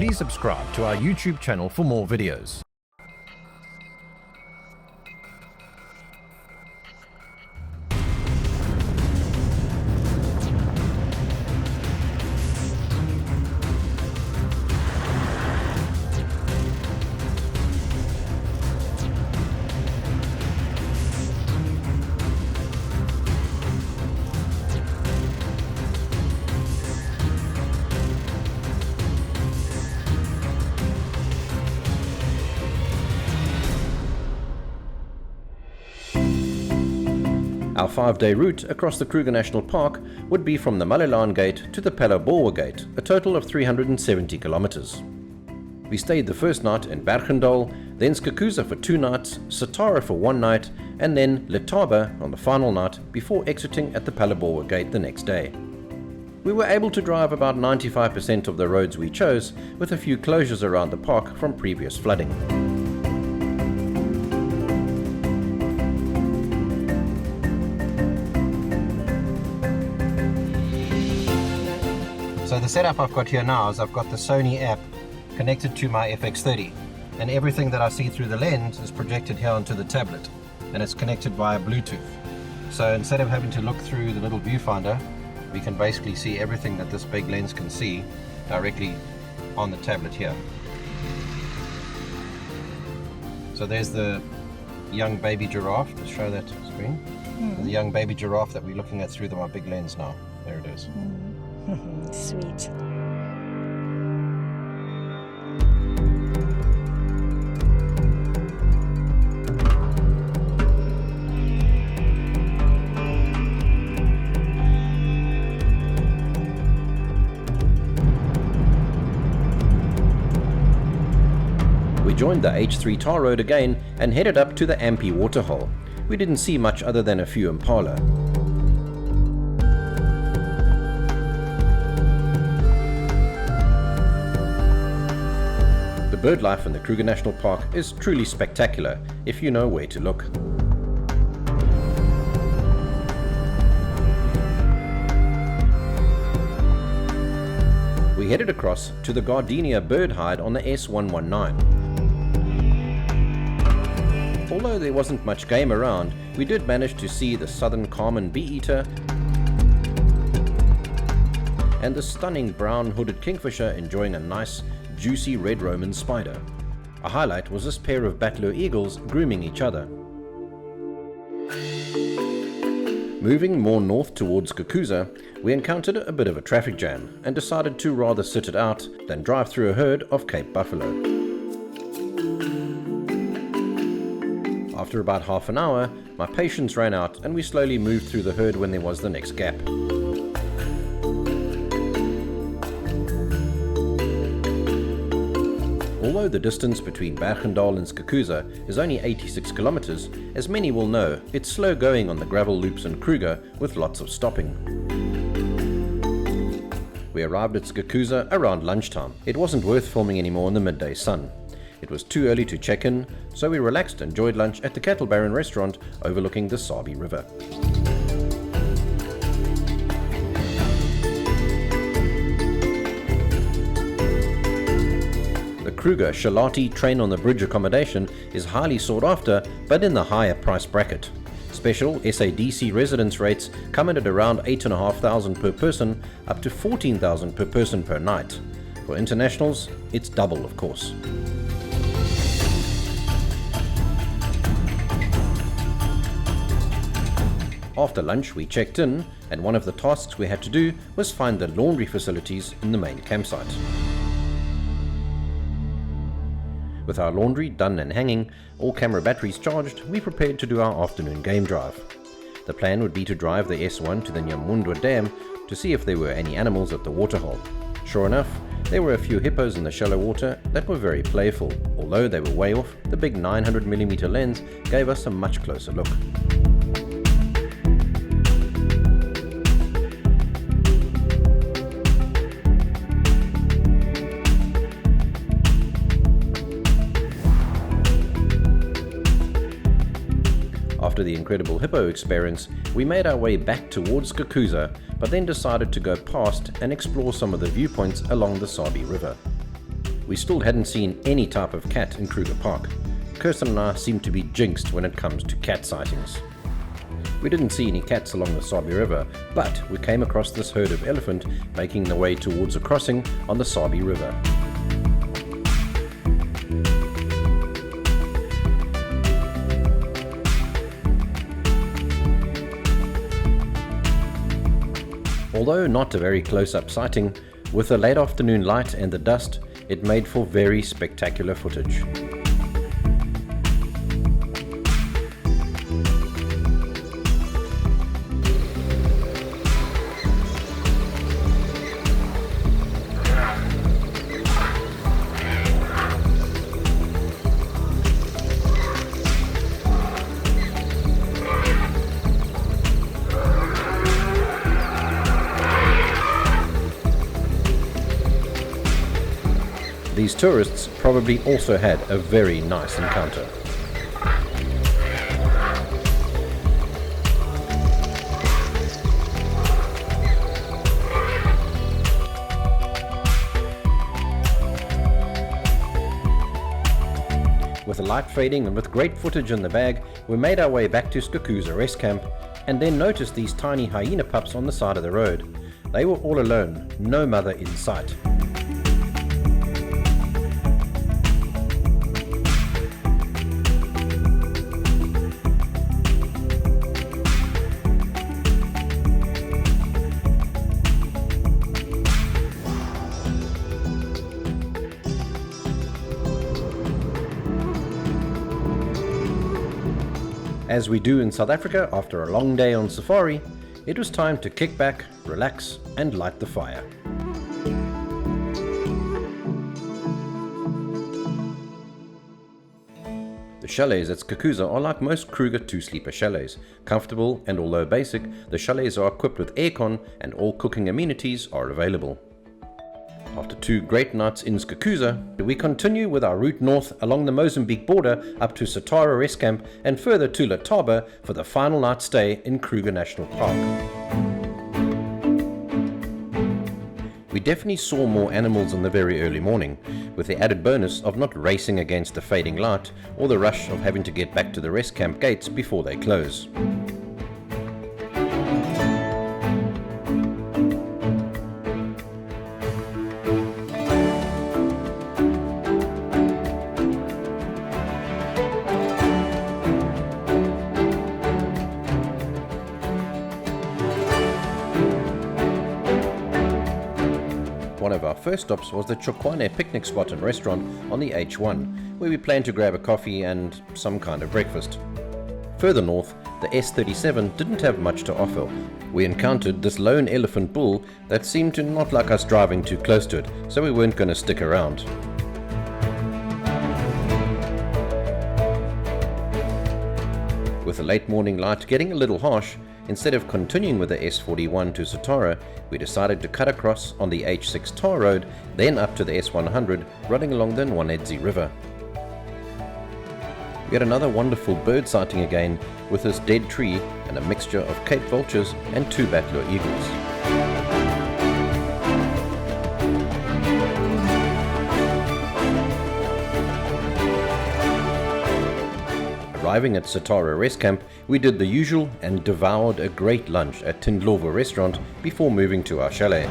Please subscribe to our YouTube channel for more videos. Our 5-day route across the Kruger National Park would be from the Malelan Gate to the Phalaborwa Gate, a total of 370 kilometers. We stayed the first night in Berg, then Skukuza for 2 nights, Satara for 1 night, and then Letaba on the final night before exiting at the Phalaborwa Gate the next day. We were able to drive about 95% of the roads we chose, with a few closures around the park from previous flooding. So the setup I've got here now is I've got the Sony app connected to my FX30, and everything that I see through the lens is projected here onto the tablet, and it's connected via Bluetooth. So instead of having to look through the little viewfinder, we can basically see everything that this big lens can see directly on the tablet here. So there's the young baby giraffe. Just show that screen. The young baby giraffe that we're looking at through my big lens now. There it is. Sweet. We joined the H3 tar road again and headed up to the Nsemani Waterhole. We didn't see much other than a few impala. The bird life in the Kruger National Park is truly spectacular if you know where to look. We headed across to the Gardenia bird hide on the S119. Although there wasn't much game around, we did manage to see the southern common bee-eater and the stunning brown hooded kingfisher enjoying a nice juicy red Roman spider. A highlight was this pair of battler eagles grooming each other. Moving more north towards Skukuza, we encountered a bit of a traffic jam and decided to rather sit it out than drive through a herd of Cape buffalo. After about half an hour, my patience ran out and we slowly moved through the herd when there was the next gap. Although the distance between Berg and Skukuza is only 86 kilometers, as many will know, it's slow going on the gravel loops in Kruger with lots of stopping. We arrived at Skukuza around lunchtime. It wasn't worth filming anymore in the midday sun. It was too early to check in, so we relaxed and enjoyed lunch at the Cattle Baron restaurant overlooking the Sabie River. The Kruger Shalati train on the bridge accommodation is highly sought after, but in the higher price bracket. Special SADC residence rates come in at around 8,500 per person, up to 14,000 per person per night. For internationals, it's double, of course. After lunch we checked in, and one of the tasks we had to do was find the laundry facilities in the main campsite. With our laundry done and hanging, all camera batteries charged, we prepared to do our afternoon game drive. The plan would be to drive the S1 to the Nyamundwa Dam to see if there were any animals at the waterhole. Sure enough, there were a few hippos in the shallow water that were very playful. Although they were way off, the big 900mm lens gave us a much closer look. After the incredible hippo experience, we made our way back towards Skukuza, but then decided to go past and explore some of the viewpoints along the Sabie River. we still hadn't seen any type of cat in Kruger Park. Kirsten and I seem to be jinxed when it comes to cat sightings. We didn't see any cats along the Sabie River, but we came across this herd of elephant making their way towards a crossing on the Sabie River. Although not a very close-up sighting, with the late afternoon light and the dust, it made for very spectacular footage. These tourists probably also had a very nice encounter. With the light fading and with great footage in the bag, we made our way back to Skukuza rest camp and then noticed these tiny hyena pups on the side of the road. They were all alone, no mother in sight. As we do in South Africa after a long day on safari, it was time to kick back, relax, and light the fire. The chalets at Skukuza are like most Kruger two-sleeper chalets, comfortable, and although basic, the chalets are equipped with aircon and all cooking amenities are available. After 2 great nights in Skukuza, we continue with our route north along the Mozambique border up to Satara rest camp and further to Letaba for the final night stay in Kruger National Park. We definitely saw more animals in the very early morning, with the added bonus of not racing against the fading light or the rush of having to get back to the rest camp gates before they close. One of our first stops was the Chokwane picnic spot and restaurant on the H1, where we planned to grab a coffee and some kind of breakfast. Further north, the S37 didn't have much to offer. We encountered this lone elephant bull that seemed to not like us driving too close to it, so we weren't going to stick around. With the late morning light getting a little harsh, instead of continuing with the S41 to Satara, we decided to cut across on the H6 tar road, then up to the S100 running along the Nwanedzi River. We had another wonderful bird sighting again with this dead tree and a mixture of Cape vultures and 2 battler eagles. Arriving at Satara rest camp, we did the usual and devoured a great lunch at Tindlovo restaurant before moving to our chalet.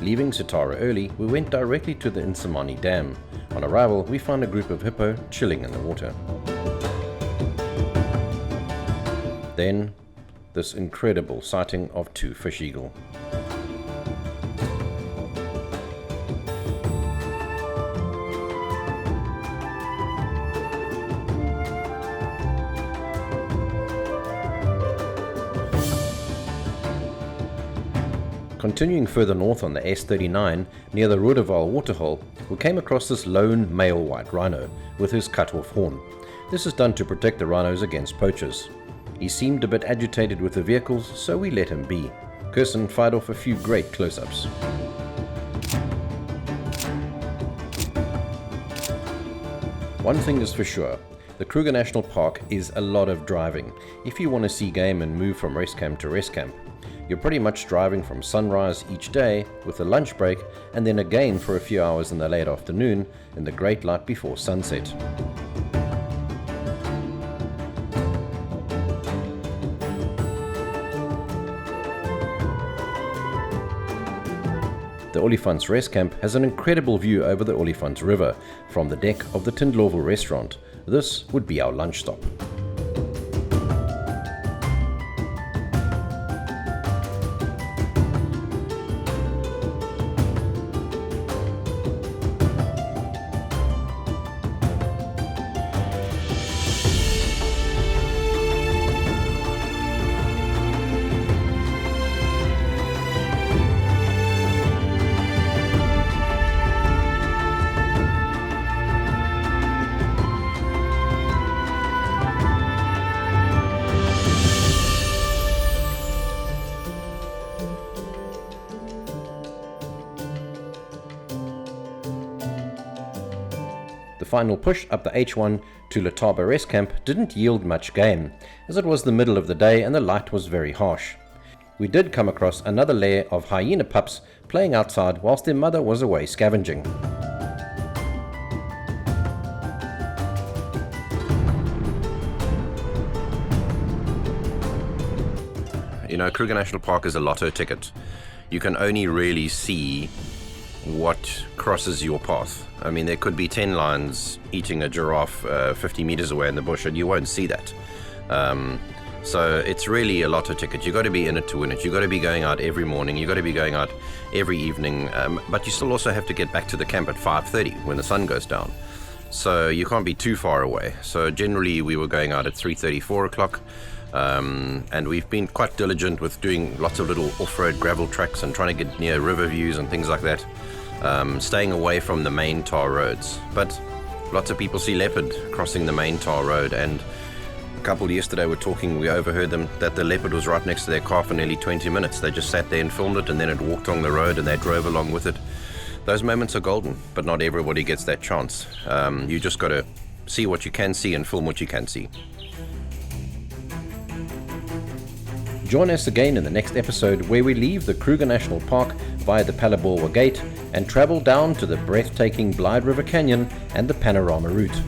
Leaving Satara early, we went directly to the Nsemani Dam. On arrival, we found a group of hippo chilling in the water. Then, this incredible sighting of 2 fish eagle. Continuing further north on the S39, near the Rodovale Waterhole, we came across this lone male white rhino with his cut-off horn. This is done to protect the rhinos against poachers. He seemed a bit agitated with the vehicles, so we let him be. Kirsten fired off a few great close-ups. One thing is for sure, the Kruger National Park is a lot of driving. If you want to see game and move from rest camp to rest camp, you're pretty much driving from sunrise each day with a lunch break and then again for a few hours in the late afternoon in the great light before sunset. The Olifants rest camp has an incredible view over the Olifants River from the deck of the Tindlovel restaurant. This would be our lunch stop. The final push up the H1 to Letaba rest camp didn't yield much game, as it was the middle of the day and the light was very harsh. We did come across another lair of hyena pups playing outside whilst their mother was away scavenging. You know, Kruger National Park is a lotto ticket. You can only really see what crosses your path. I mean, there could be 10 lions eating a giraffe 50 meters away in the bush and you won't see that. So it's really a lotto ticket. You've got to be in it to win it. You've got to be going out every morning. You've got to be going out every evening. But you still also have to get back to the camp at 5:30 when the sun goes down. So you can't be too far away. So generally we were going out at 3:30, 4 o'clock. And we've been quite diligent with doing lots of little off-road gravel tracks and trying to get near river views and things like that. Staying away from the main tar roads. But lots of people see leopard crossing the main tar road, and a couple yesterday were talking, we overheard them that the leopard was right next to their car for nearly 20 minutes. They just sat there and filmed it, and then it walked along the road and they drove along with it. Those moments are golden, but not everybody gets that chance. You just got to see what you can see and film what you can see. Join us again in the next episode where we leave the Kruger National Park via the Phalaborwa Gate and travel down to the breathtaking Blyde River Canyon and the Panorama Route.